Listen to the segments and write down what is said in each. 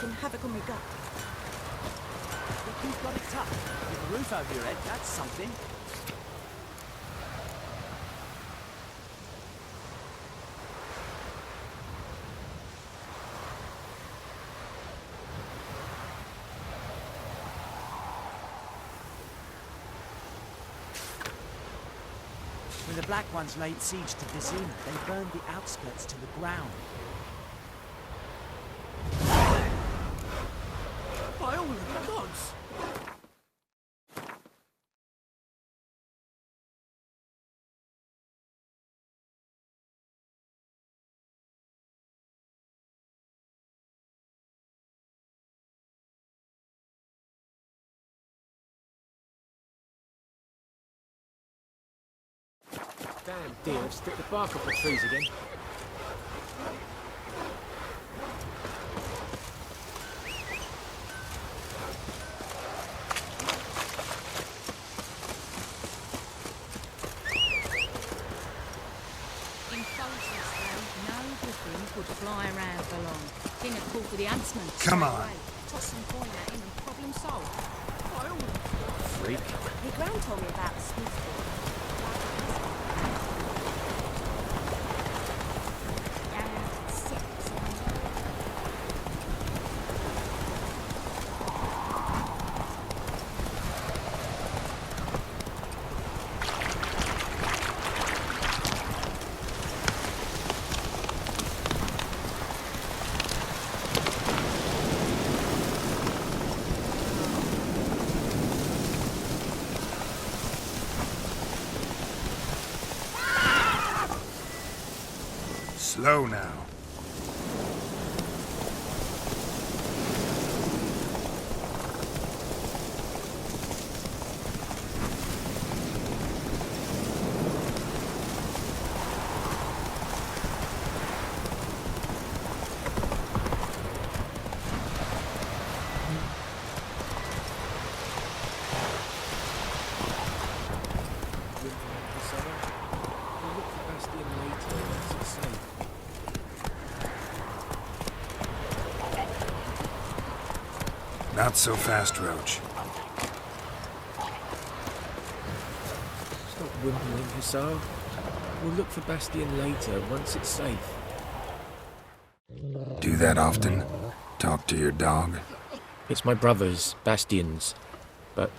wreaking havoc on my gut. Look who's got it tough. With a roof over your head, that's something. When the Black Ones laid siege to Ithlinne, they burned the outskirts to the ground. By all of the gods! Damn deer have stripped the bark off the trees again. In Fols's day, no griffin would fly around for long. King had called for the huntsman. Come on. Toss some coin at him and problem solved. Freak. Your gran told me about the Smith. Slow now. Not so fast, Roach. Stop whimpering, Hussar. We'll look for Bastion later, once it's safe. Do that often? Talk to your dog? It's my brother's, Bastion's. But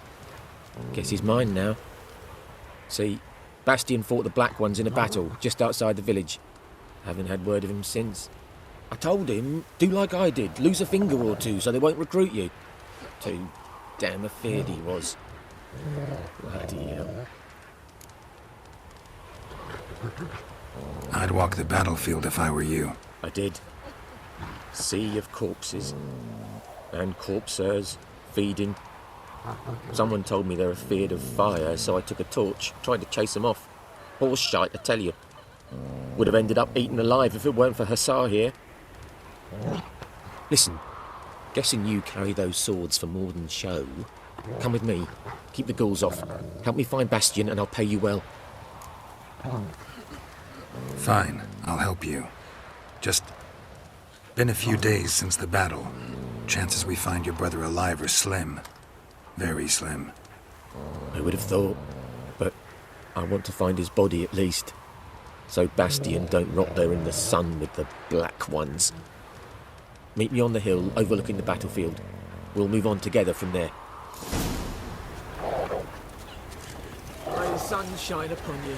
guess he's mine now. See, Bastion fought the Black Ones in a battle just outside the village. Haven't had word of him since. I told him, do like I did, lose a finger or two so they won't recruit you. Too damn afeard he was. Bloody hell. I'd walk the battlefield if I were you. I did. Sea of corpses. And corpsers, feeding. Someone told me they're afeard of fire, so I took a torch, tried to chase them off. Horse shite, I tell you. Would have ended up eaten alive if it weren't for Hussar here. Listen, guessing you carry those swords for more than show. Come with me. Keep the ghouls off. Help me find Bastion and I'll pay you well. Fine, I'll help you. Just been a few days since the battle. Chances we find your brother alive are slim. Very slim. I would have thought, but I want to find his body at least. So Bastion don't rot there in the sun with the Black Ones. Meet me on the hill overlooking the battlefield. We'll move on together from there. May the sun shine upon you.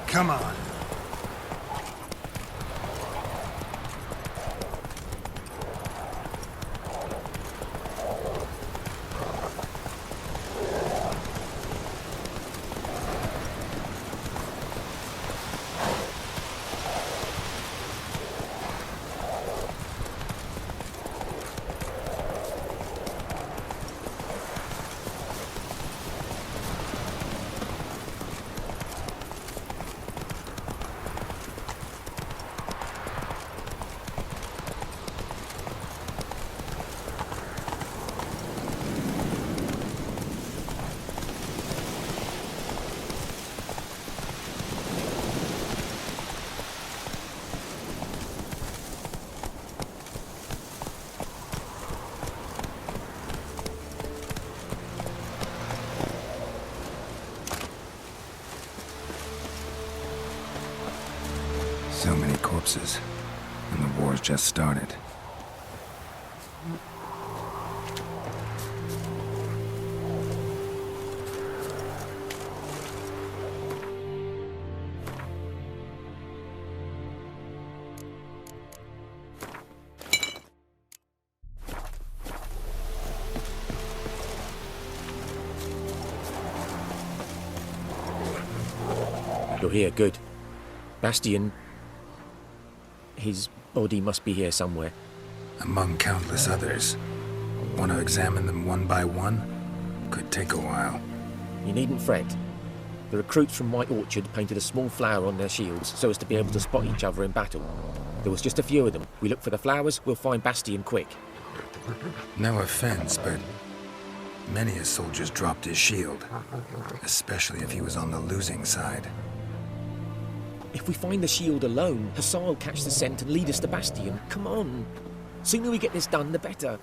Come on. corpses, and the war's just started. You're here, good. Bastian... his body must be here somewhere. Among countless others. Want to examine them one by one? Could take a while. You needn't fret. The recruits from White Orchard painted a small flower on their shields so as to be able to spot each other in battle. There was just a few of them. We look for the flowers, we'll find Bastian quick. No offense, but many a soldier's dropped his shield. Especially if he was on the losing side. If we find the shield alone, Hussar will catch the scent and lead us to Bastian. Come on. Sooner we get this done, the better.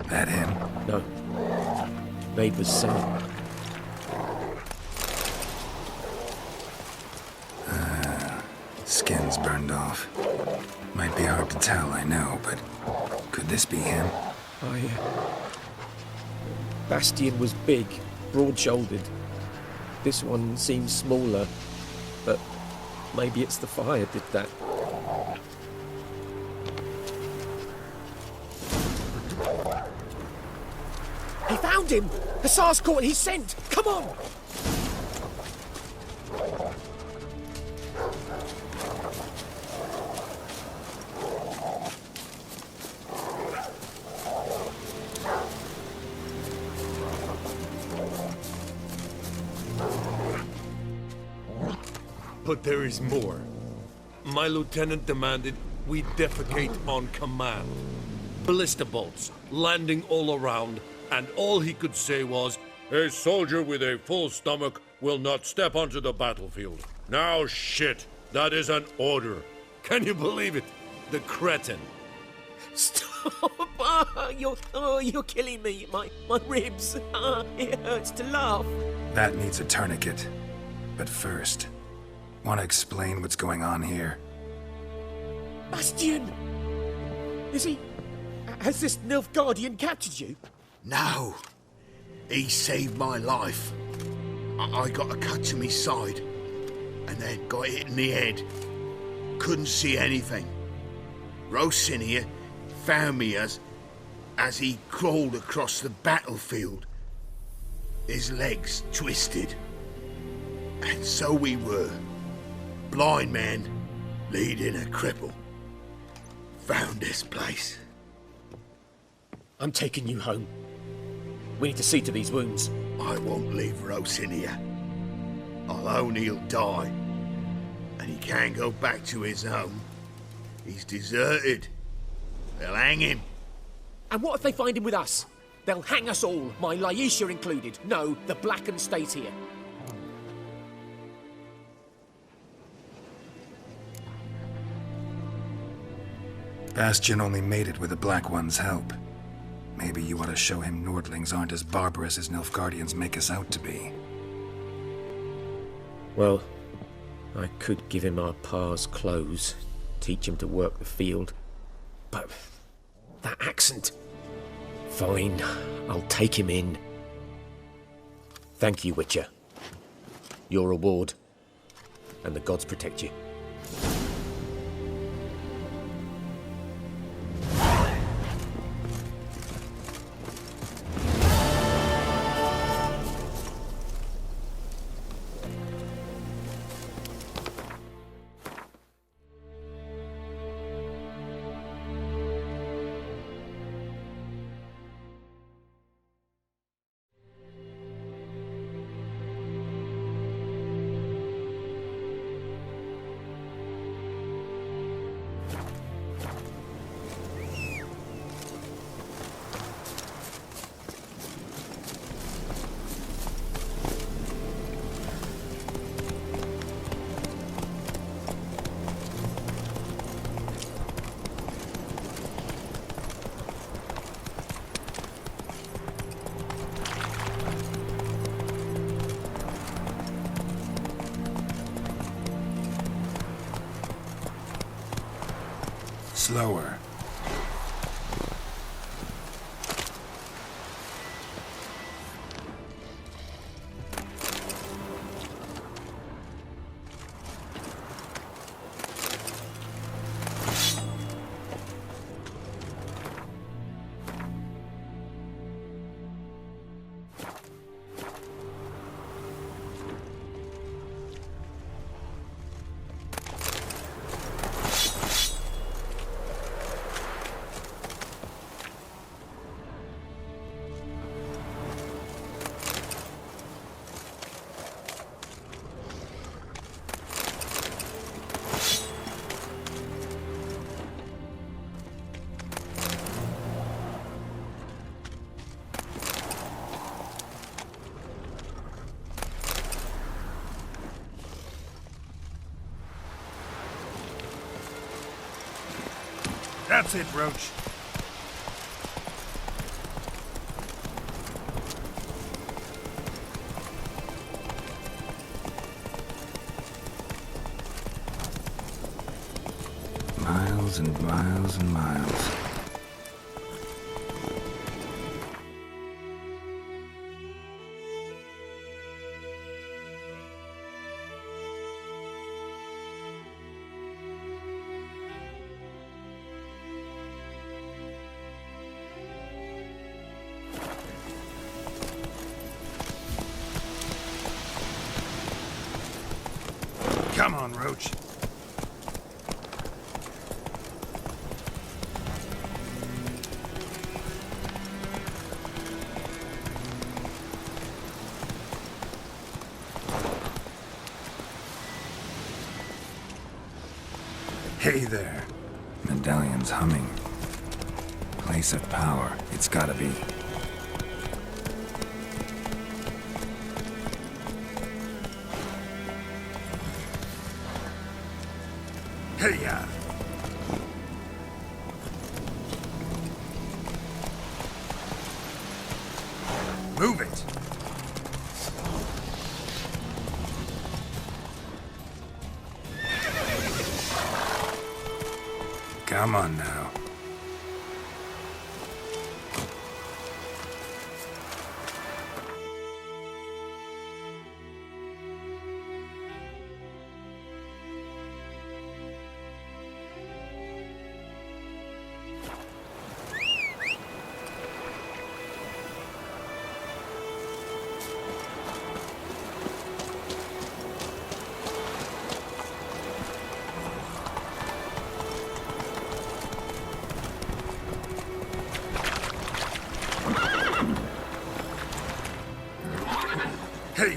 That him? No. Neighbour's son. Skin's burned off. Might be hard to tell, I know, but could this be him? Bastian was big, broad-shouldered. This one seems smaller, but maybe it's the fire did that. He found him! Hussar's caught his scent! Come on! But there is more. My lieutenant demanded we defecate on command. Ballista bolts, landing all around, and all he could say was, "A soldier with a full stomach will not step onto the battlefield." Now shit, that is an order. Can you believe it? The cretin. Stop! You're killing me. My ribs. It hurts to laugh. That needs a tourniquet. But first, want to explain what's going on here? Bastian! Is he... Has this Nilfgaardian captured you? No. He saved my life. I got a cut to my side, and then got hit in the head. Couldn't see anything. Rosinia found me as he crawled across the battlefield. His legs twisted. And so we were. Blind man leading a cripple. Found this place. I'm taking you home. We need to see to these wounds. I won't leave Rosinia. I'll own he'll die. And he can't go back to his home. He's deserted. They'll hang him. And what if they find him with us? They'll hang us all, my Laisha included. No, the Blacken stays here. Bastion only made it with the Black One's help. Maybe you ought to show him Nordlings aren't as barbarous as Nilfgaardians make us out to be. Well, I could give him our pa's clothes, teach him to work the field. But that accent... Fine, I'll take him in. Thank you, Witcher. Your reward, and the gods protect you. Slower. That's it, Roach. Miles and miles and miles. Come on, Roach. Hey there. Medallion's humming. Place of power. It's gotta be. Hey-ya! Move it! Come on now. Hey,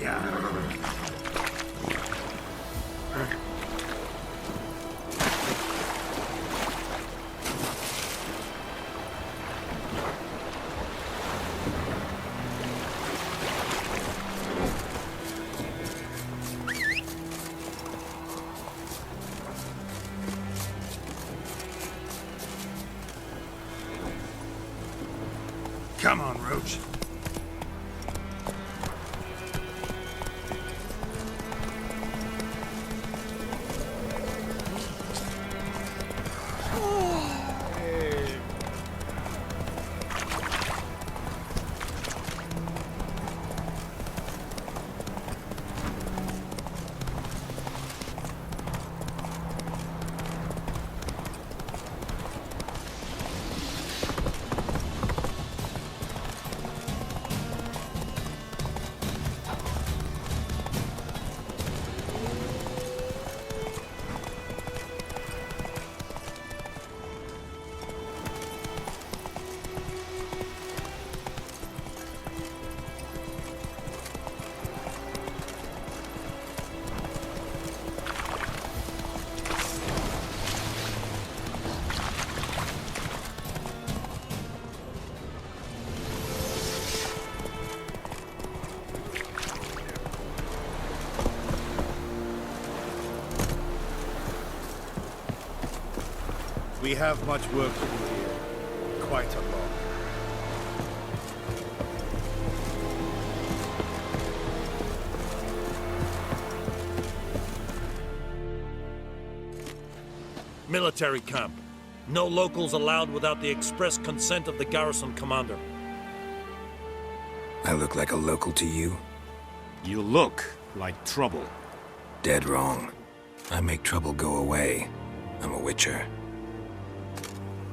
Come on, Roach. We have much work to do here. Quite a lot. Military camp. No locals allowed without the express consent of the garrison commander. I look like a local to you? You look like trouble. Dead wrong. I make trouble go away. I'm a witcher.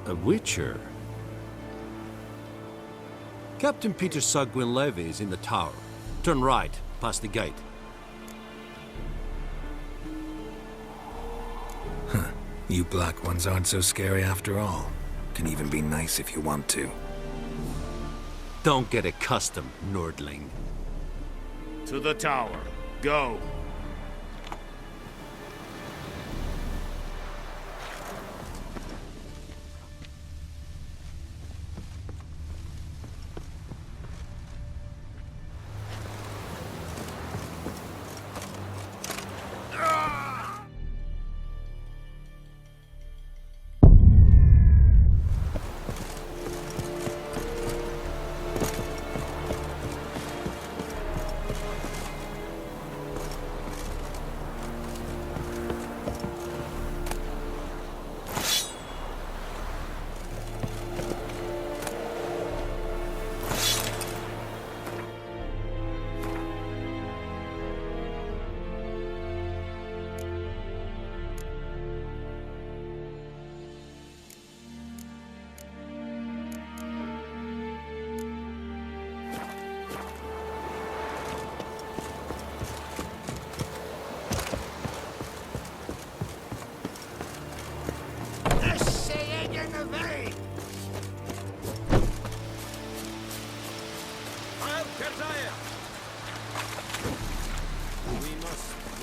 A witcher? Captain Peter Sagwin Levy is in the tower. Turn right, past the gate. Huh. You black ones aren't so scary after all. Can even be nice if you want to. Don't get accustomed, Nordling. To the tower. Go.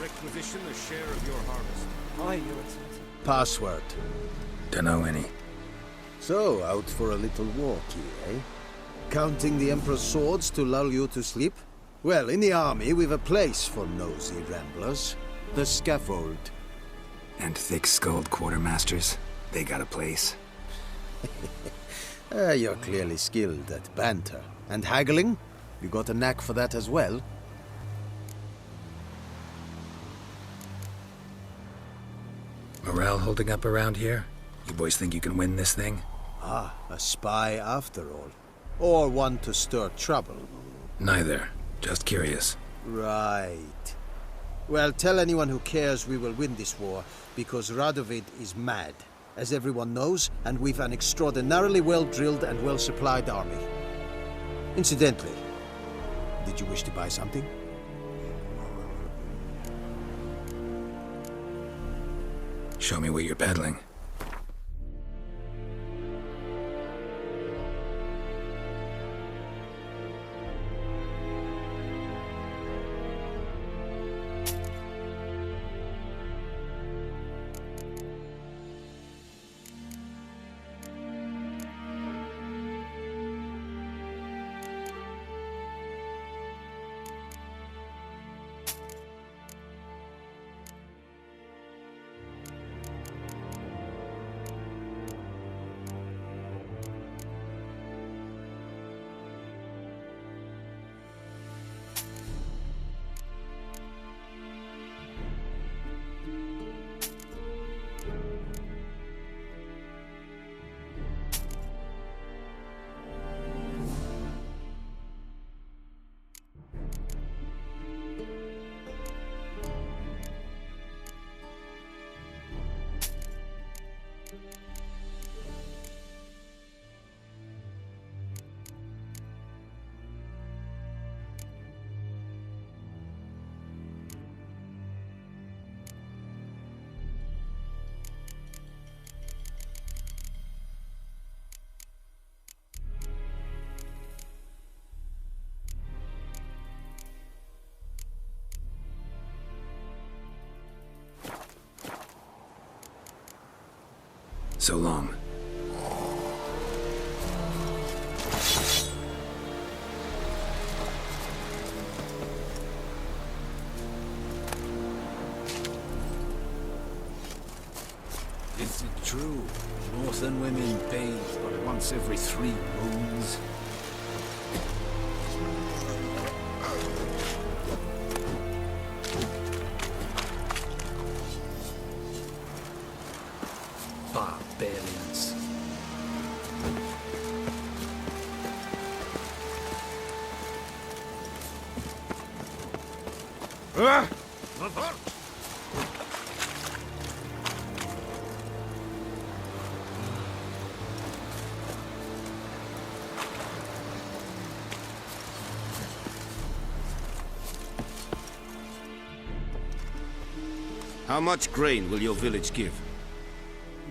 Requisition a share of your harvest. Aye, Your Excellency. Password. Dunno any. So, out for a little walk here, eh? Counting the Emperor's swords to lull you to sleep? Well, in the army, we've a place for nosy ramblers. The scaffold. And thick-skulled quartermasters. They got a place. You're clearly skilled at banter. And haggling? You got a knack for that as well? Morale holding up around here? You boys think you can win this thing? Ah, a spy after all. Or one to stir trouble. Neither. Just curious. Right. Well, tell anyone who cares we will win this war, because Radovid is mad, as everyone knows, and we've an extraordinarily well-drilled and well-supplied army. Incidentally, did you wish to buy something? Show me what you're peddling. So long. Is it true? Northern women bathe but once every 3 moons? Barbarians. How much grain will your village give?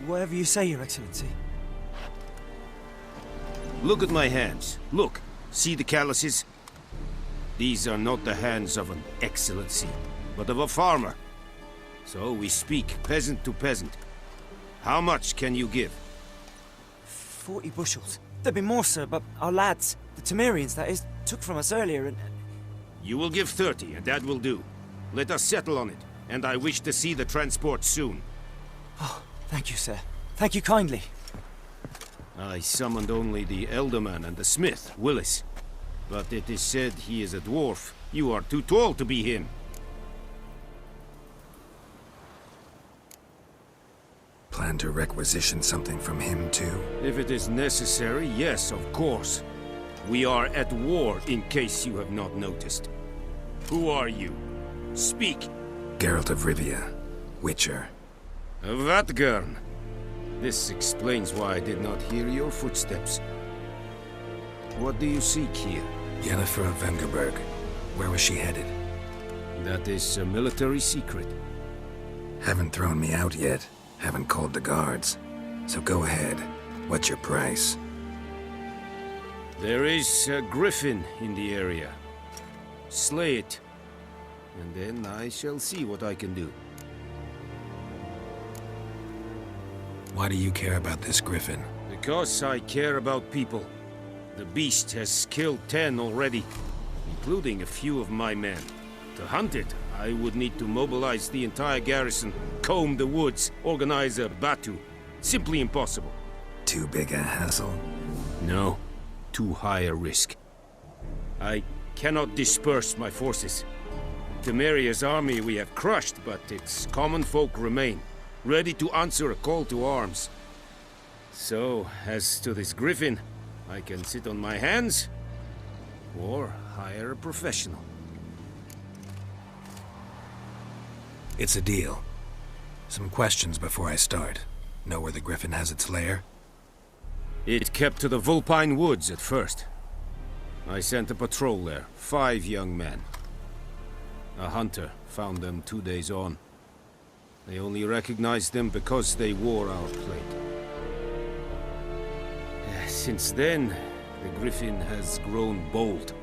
Whatever you say, Your Excellency. Look at my hands. Look. See the calluses? These are not the hands of an excellency, but of a farmer. So we speak peasant to peasant. How much can you give? 40 bushels. There'd be more, sir, but our lads, the Temerians, that is, took from us earlier and... You will give 30, and that will do. Let us settle on it, and I wish to see the transport soon. Oh, thank you, sir. Thank you kindly. I summoned only the Elderman and the smith, Willis. But it is said he is a dwarf. You are too tall to be him. Plan to requisition something from him, too? If it is necessary, yes, of course. We are at war, in case you have not noticed. Who are you? Speak. Geralt de Rivia, Witcher. Vatgern. This explains why I did not hear your footsteps. What do you seek here? Yennefer de Vengerberg. Where was she headed? That is a military secret. Haven't thrown me out yet. Haven't called the guards. So go ahead. What's your price? There is a griffin in the area. Slay it. And then I shall see what I can do. Why do you care about this griffin? Because I care about people. The beast has killed 10 already, including a few of my men. To hunt it, I would need to mobilize the entire garrison, comb the woods, organize a battue. Simply impossible. Too big a hassle? No. Too high a risk. I cannot disperse my forces. Temeria's army we have crushed, but its common folk remain, ready to answer a call to arms. So, as to this griffin, I can sit on my hands, or hire a professional. It's a deal. Some questions before I start. Know where the griffin has its lair? It kept to the Vulpine Woods at first. I sent a patrol there, 5 young men. A hunter found them 2 days on. They only recognized them because they wore our plate. Since then, the griffin has grown bold.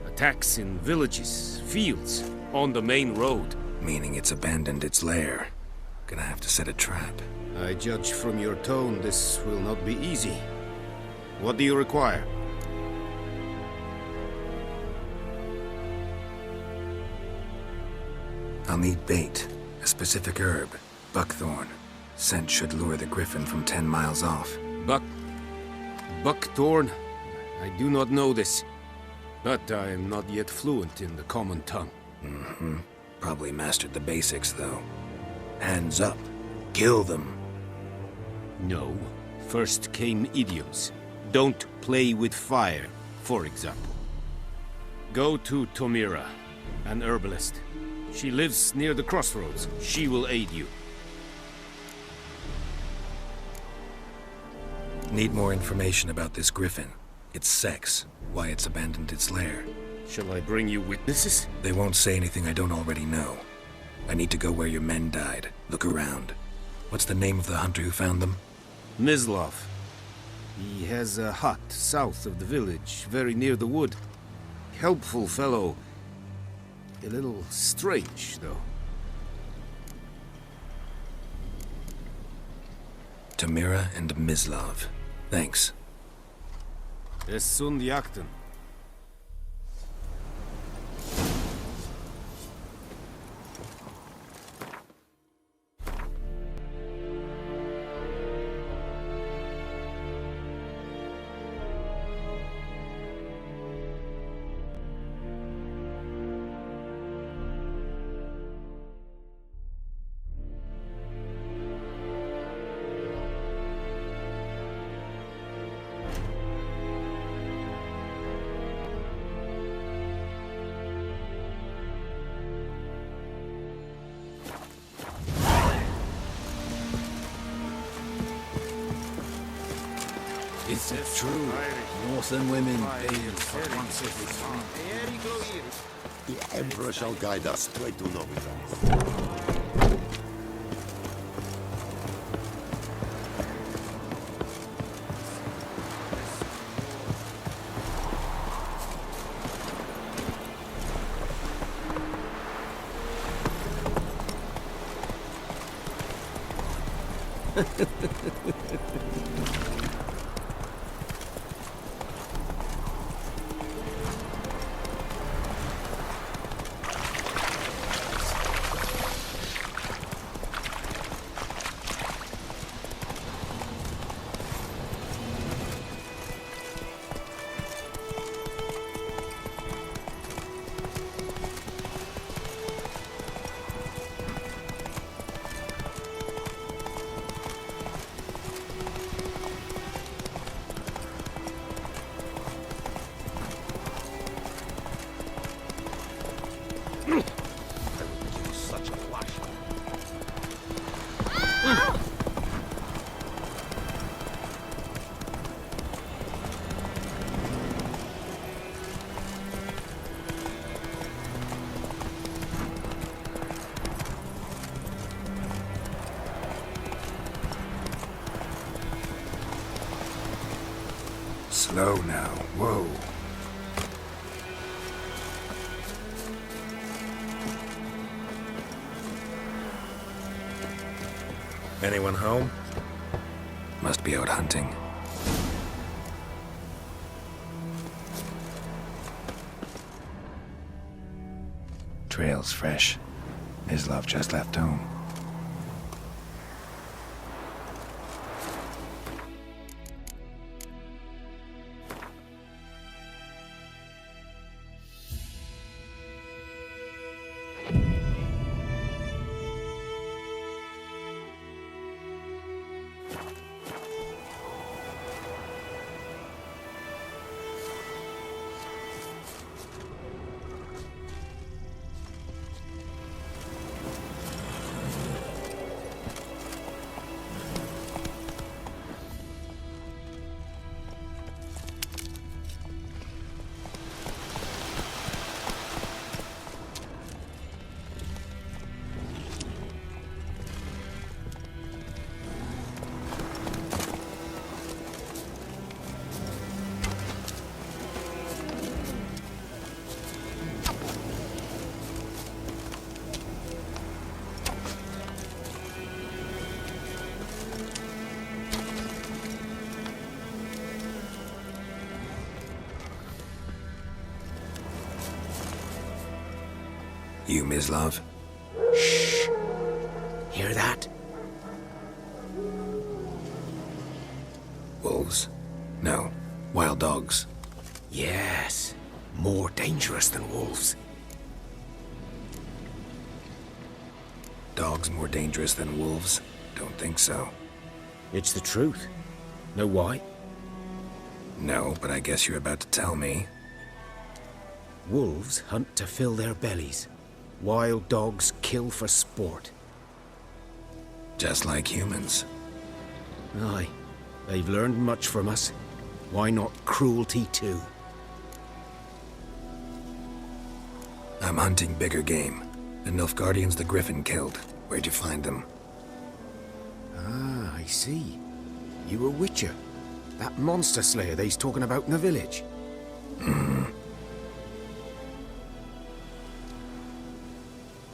Attacks in villages, fields, on the main road. Meaning it's abandoned its lair. Gonna have to set a trap. I judge from your tone this will not be easy. What do you require? I'll need bait. A specific herb. Buckthorn. Scent should lure the griffin from 10 miles off. Buckthorn? I do not know this. But I am not yet fluent in the common tongue. Mm-hmm. Probably mastered the basics, though. Hands up. Kill them. No. First came idioms. Don't play with fire, for example. Go to Tomira, an herbalist. She lives near the crossroads. She will aid you. Need more information about this griffin. Its sex, why it's abandoned its lair. Shall I bring you witnesses? They won't say anything I don't already know. I need to go where your men died. Look around. What's the name of the hunter who found them? Mislav. He has a hut south of the village, very near the wood. Helpful fellow. A little strange, though. Tamira and Mislav. Thanks. Es sunt jakten. Is it true? Northern women bathe but once every 3 years. The Emperor shall guide us straight to Novigrad. Slow now. Whoa. Anyone home? Must be out hunting. Trail's fresh. Mislav just left home. You, Mislav? Shh. Hear that? Wolves? No. Wild dogs. Yes. More dangerous than wolves. Dogs more dangerous than wolves? Don't think so. It's the truth. Know why? No, but I guess you're about to tell me. Wolves hunt to fill their bellies. Wild dogs kill for sport. Just like humans. Aye. They've learned much from us. Why not cruelty too? I'm hunting bigger game. The Nilfgaardians the Griffin killed. Where'd you find them? Ah, I see. You a witcher. That monster slayer they's talking about in the village.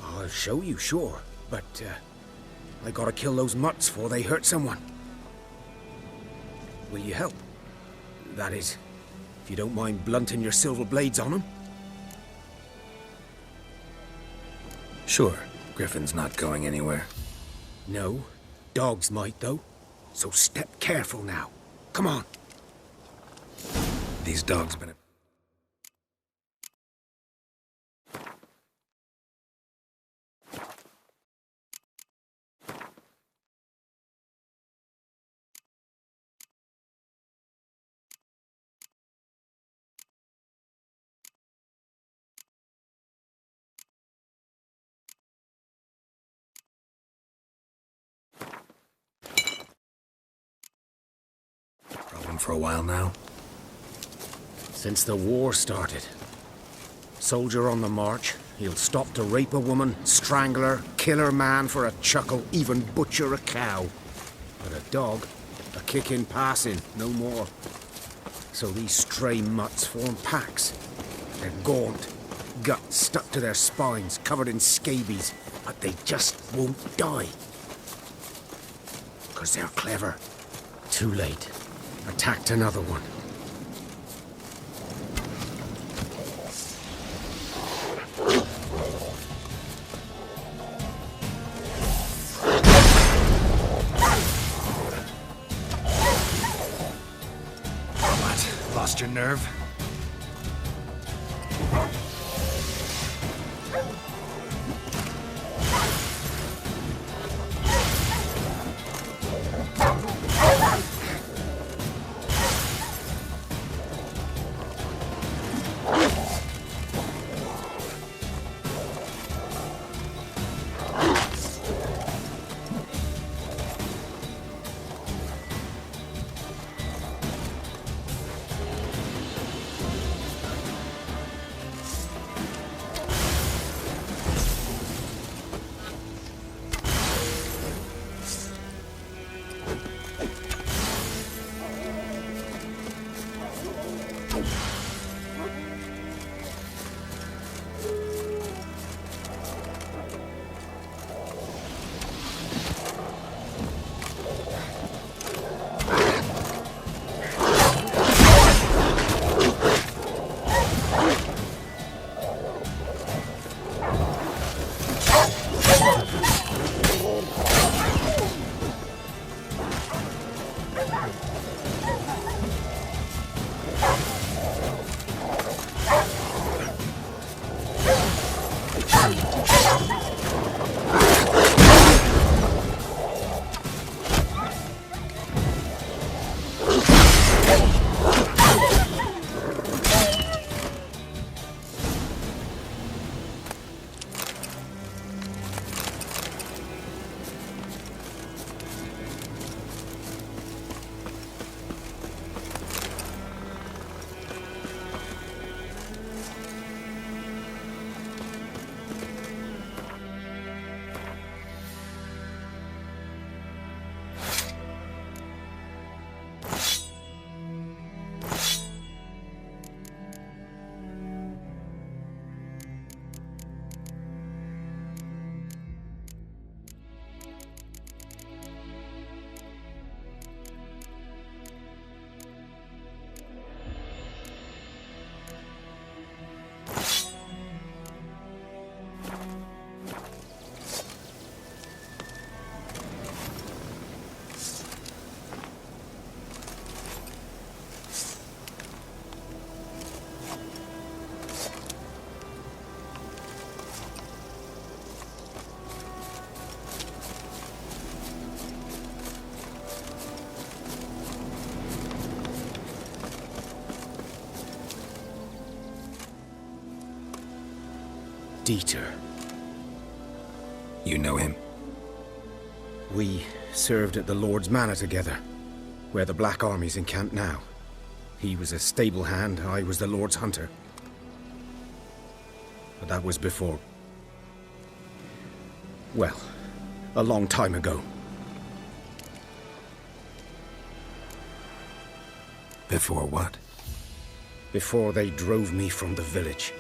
I'll show you, sure. But, I gotta kill those mutts before they hurt someone. Will you help? That is, if you don't mind blunting your silver blades on them? Sure. Griffin's not going anywhere. No. Dogs might, though. So step careful now. Come on. These dogs been... problem for a while now? Since the war started. Soldier on the march, he'll stop to rape a woman, strangle her, kill her man for a chuckle, even butcher a cow. But a dog, a kick in passing, no more. So these stray mutts form packs. They're gaunt, guts stuck to their spines, covered in scabies, but they just won't die. 'Cause they're clever. Too late. Attacked another one. What? Lost your nerve? Dieter. You know him? We served at the Lord's Manor together, where the Black Army's encamped now. He was a stable hand, I was the Lord's hunter. But that was before... well, a long time ago. Before what? Before they drove me from the village.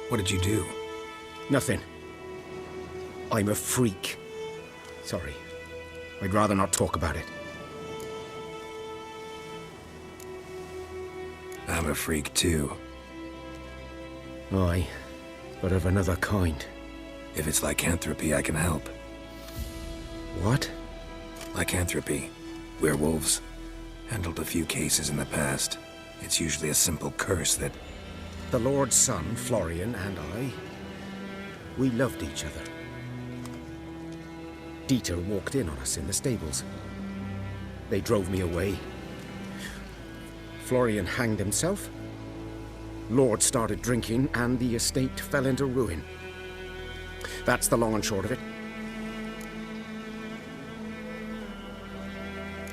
What did you do? Nothing. I'm a freak. Sorry. I'd rather not talk about it. I'm a freak too. Aye, but of another kind. If it's lycanthropy, I can help. What? Lycanthropy. Werewolves. Handled a few cases in the past. It's usually a simple curse that... The Lord's son, Florian, and I, we loved each other. Dieter walked in on us in the stables. They drove me away. Florian hanged himself. Lord started drinking, and the estate fell into ruin. That's the long and short of it.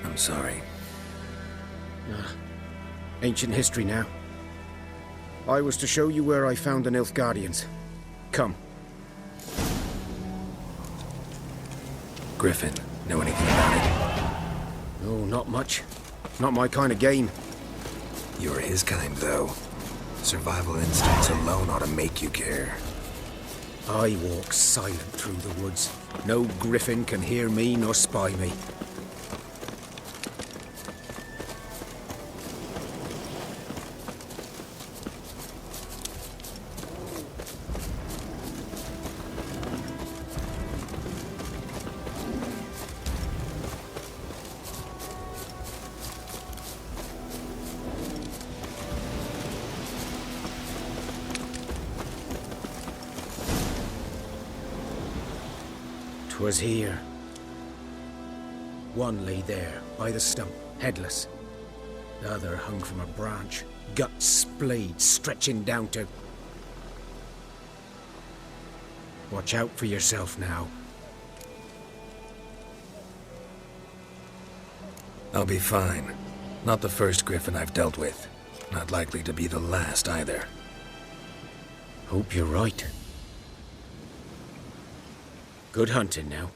I'm sorry. Ancient history now. I was to show you where I found the Nilfgaardians. Come. Griffin, know anything about it? Oh, not much. Not my kind of game. You're his kind, though. Survival instincts alone ought to make you care. I walk silent through the woods. No griffin can hear me nor spy me. Was here. One lay there, by the stump, headless. The other hung from a branch, guts splayed, stretching down to... Watch out for yourself now. I'll be fine. Not the first griffin I've dealt with. Not likely to be the last, either. Hope you're right. Good hunting now.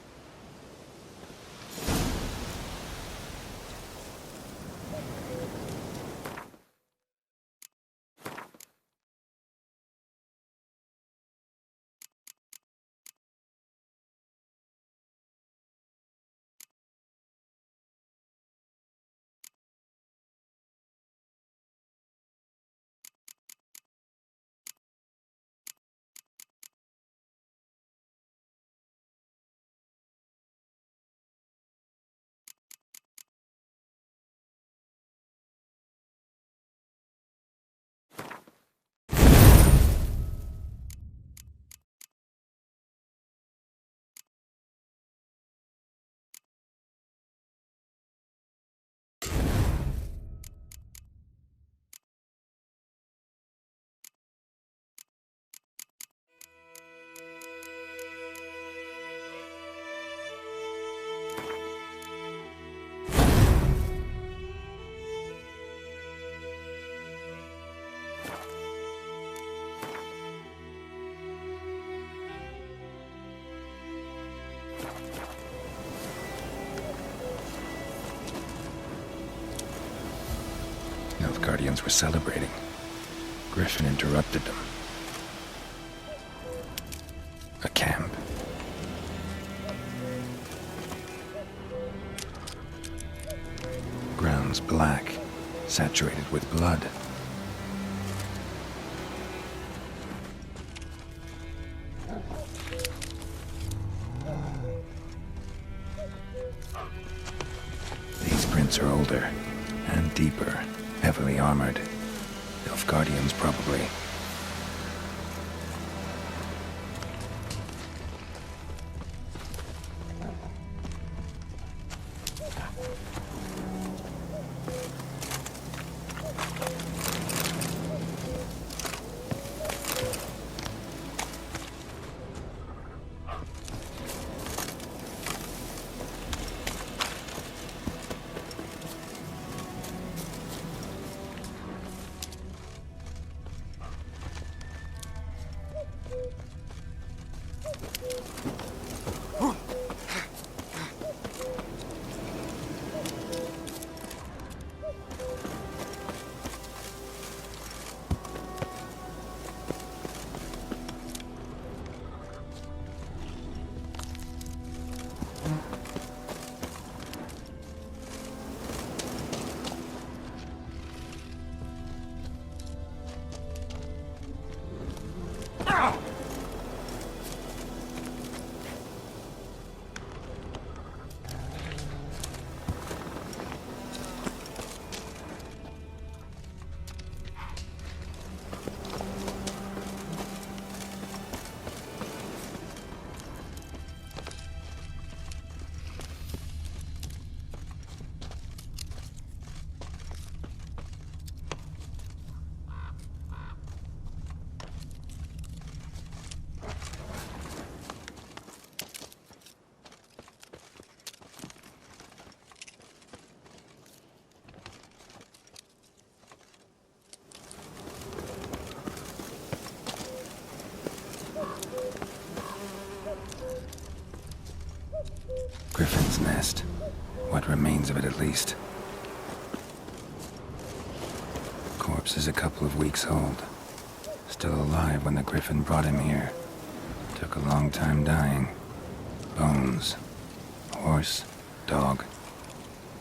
Nilfgaardians were celebrating. Griffin interrupted them. A camp. Grounds black, saturated with blood. These prints are older and deeper. Heavily armored. Nilfgaardians, probably. Griffin's nest. What remains of it, at least. Corpse is a couple of weeks old. Still alive when the Griffin brought him here. Took a long time dying. Bones. Horse. Dog.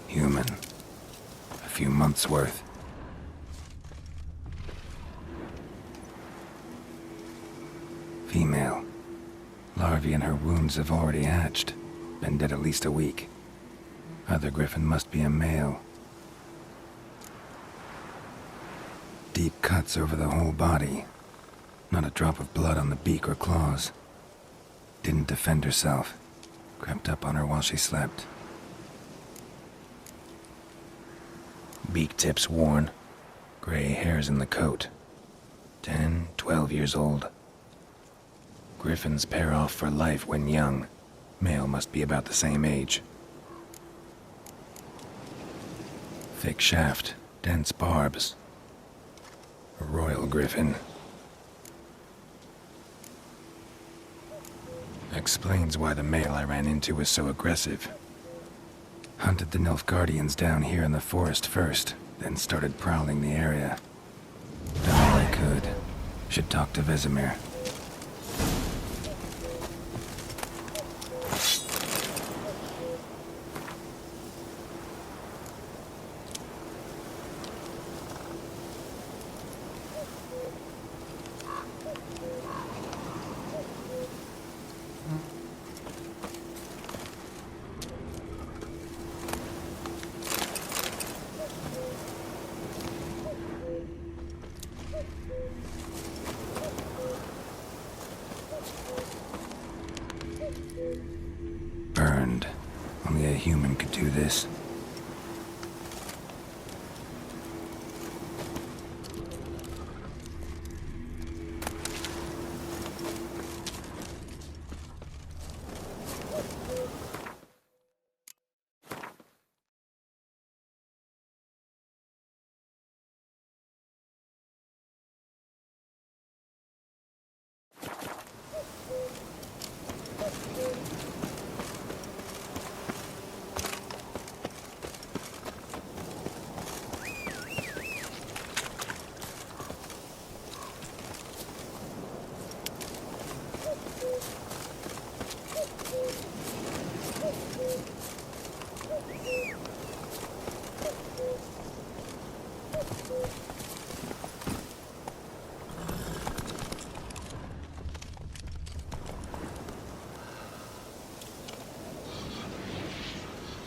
Human. A few months' worth. Female. Larvae in her wounds have already hatched. Been dead at least a week. Other Griffin must be a male. Deep cuts over the whole body. Not a drop of blood on the beak or claws. Didn't defend herself. Crept up on her while she slept. Beak tips worn. Gray hairs in the coat. 10, 12 years old. Griffins pair off for life when young. Male must be about the same age. Thick shaft, dense barbs. A royal griffin. Explains why the male I ran into was so aggressive. Hunted the Nilfgaardians down here in the forest first, then started prowling the area. Done all I could. Should talk to Vesemir. Burned. Only a human could do this.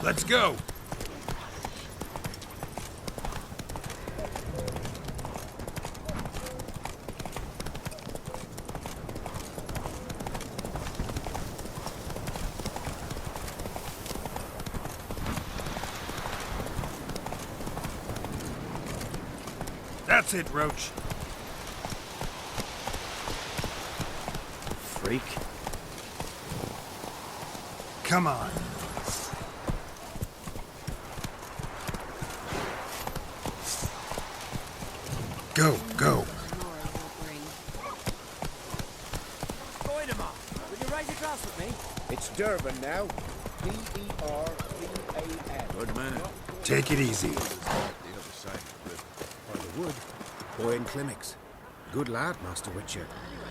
Let's go! That's it, Roach. Freak. Come on. Go, go. Would you raise a glass with me? It's Durban now. D-E-R-B-A-N. Good man. Take it easy. The other side of the wood. Boy in clinics. Good lad, Master Witcher.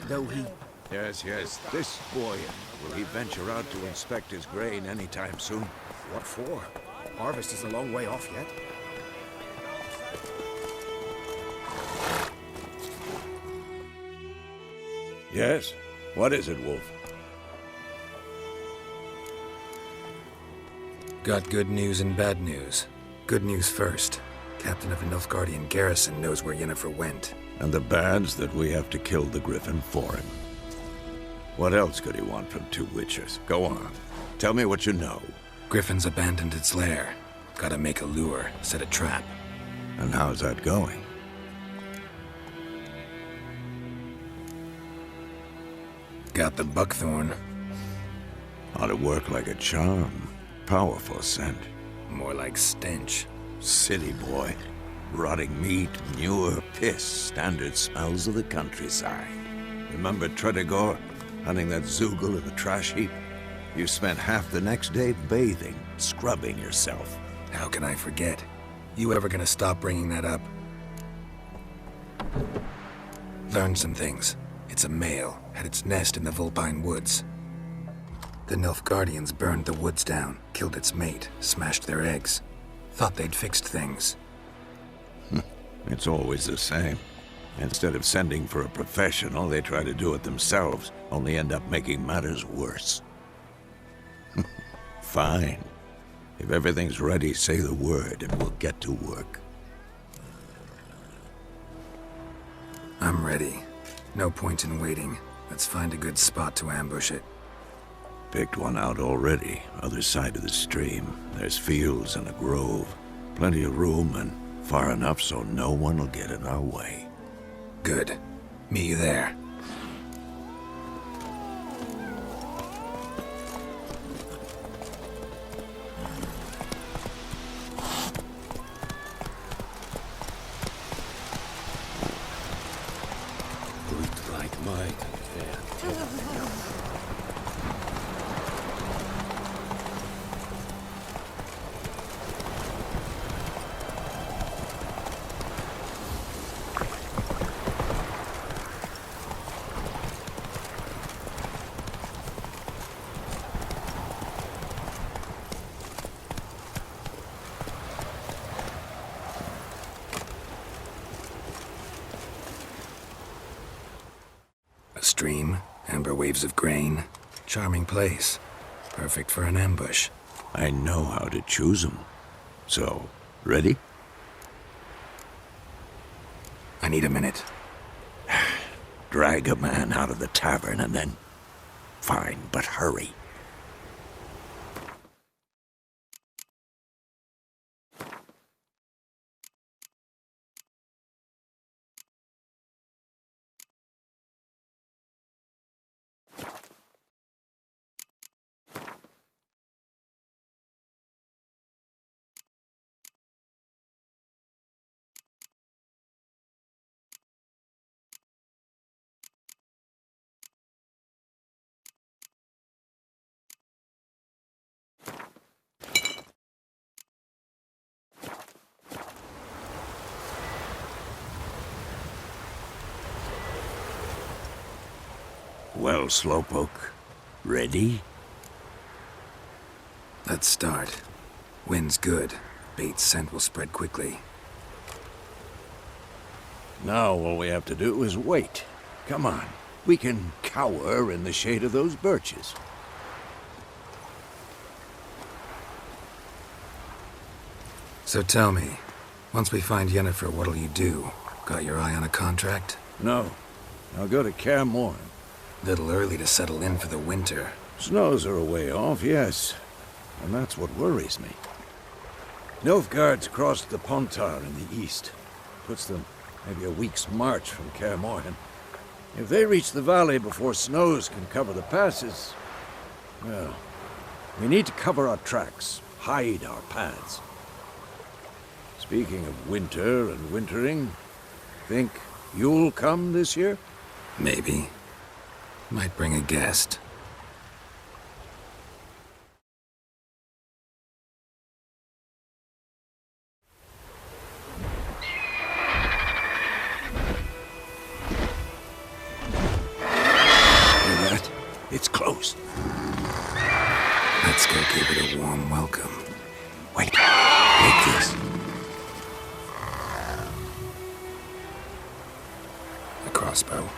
Though he... Yes, yes. This boy, will he venture out to inspect his grain anytime soon? What for? Harvest is a long way off yet. Yes? What is it, Wolf? Got good news and bad news. Good news first. Captain of the Nilfgaardian garrison knows where Yennefer went. And the bad's that we have to kill the Griffin for him. What else could he want from two witchers? Go on. Tell me what you know. Griffin's abandoned its lair. Gotta make a lure, set a trap. And how's that going? Got the buckthorn. Ought to work like a charm. Powerful scent. More like stench. City boy. Rotting meat, manure, piss. Standard smells of the countryside. Remember Tredegor? Hunting that Zoogle in the trash heap? You spent half the next day bathing, scrubbing yourself. How can I forget? You ever gonna stop bringing that up? Learned some things. It's a male, had its nest in the Vulpine Woods. The Nilfgaardians burned the woods down, killed its mate, smashed their eggs. Thought they'd fixed things. It's always the same. Instead of sending for a professional, they try to do it themselves, only end up making matters worse. Fine. If everything's ready, say the word and we'll get to work. I'm ready. No point in waiting. Let's find a good spot to ambush it. Picked one out already, other side of the stream. There's fields and a grove. Plenty of room and far enough so no one will get in our way. Good. Meet you there. A stream, amber waves of grain. Charming place. Perfect for an ambush. I know how to choose them. So, ready? I need a minute. Drag a man out of the tavern and then... Fine, but hurry. Well, Slowpoke, ready? Let's start. Wind's good. Bait's scent will spread quickly. Now all we have to do is wait. Come on. We can cower in the shade of those birches. So tell me, once we find Yennefer, what'll you do? Got your eye on a contract? No. I'll go to Kaer Morhen. Little early to settle in for the winter. Snows are a way off, yes. And that's what worries me. Nilfgaard's crossed the Pontar in the east. Puts them maybe a week's march from Kaer Morhen. If they reach the valley before snows can cover the passes, well, we need to cover our tracks, hide our paths. Speaking of winter and wintering, think you'll come this year? Maybe. Might bring a guest. Hear that? It's close. Let's go give it a warm welcome. Wait, take this. A crossbow.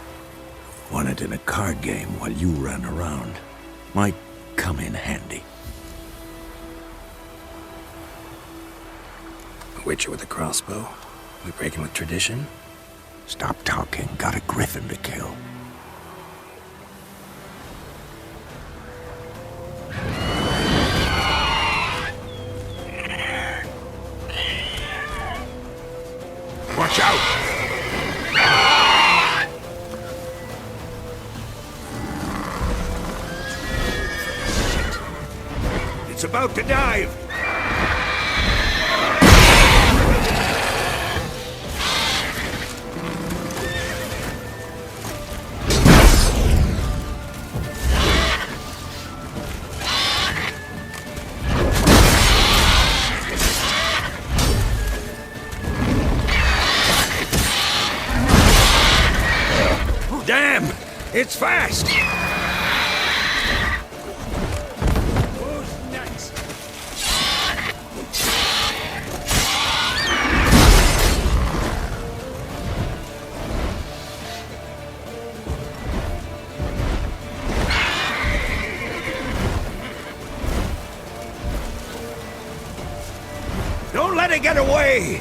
Won it in a card game while you ran around. Might come in handy. A witcher with a crossbow? We breaking with tradition? Stop talking. Got a griffin to kill. Watch out! It's about to dive! Damn! It's fast! Who's next? Don't let it get away!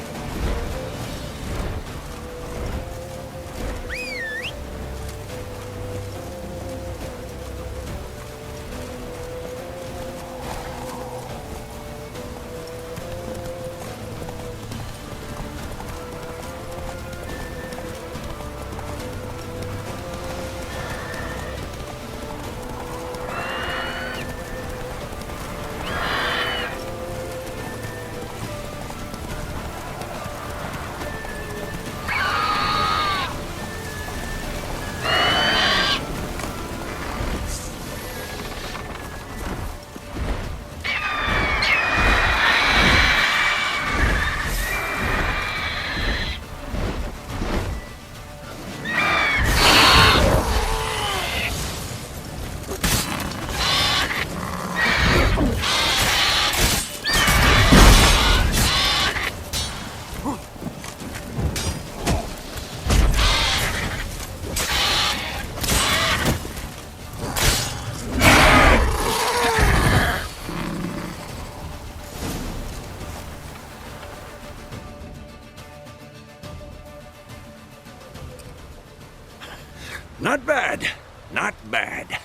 Not bad. Not bad.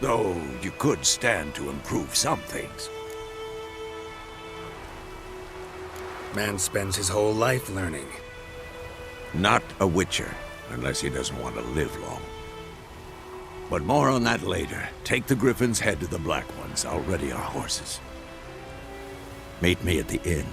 Though you could stand to improve some things. Man spends his whole life learning. Not a witcher, unless he doesn't want to live long. But more on that later. Take the Griffin's head to the Black Ones. I'll ready our horses. Meet me at the inn.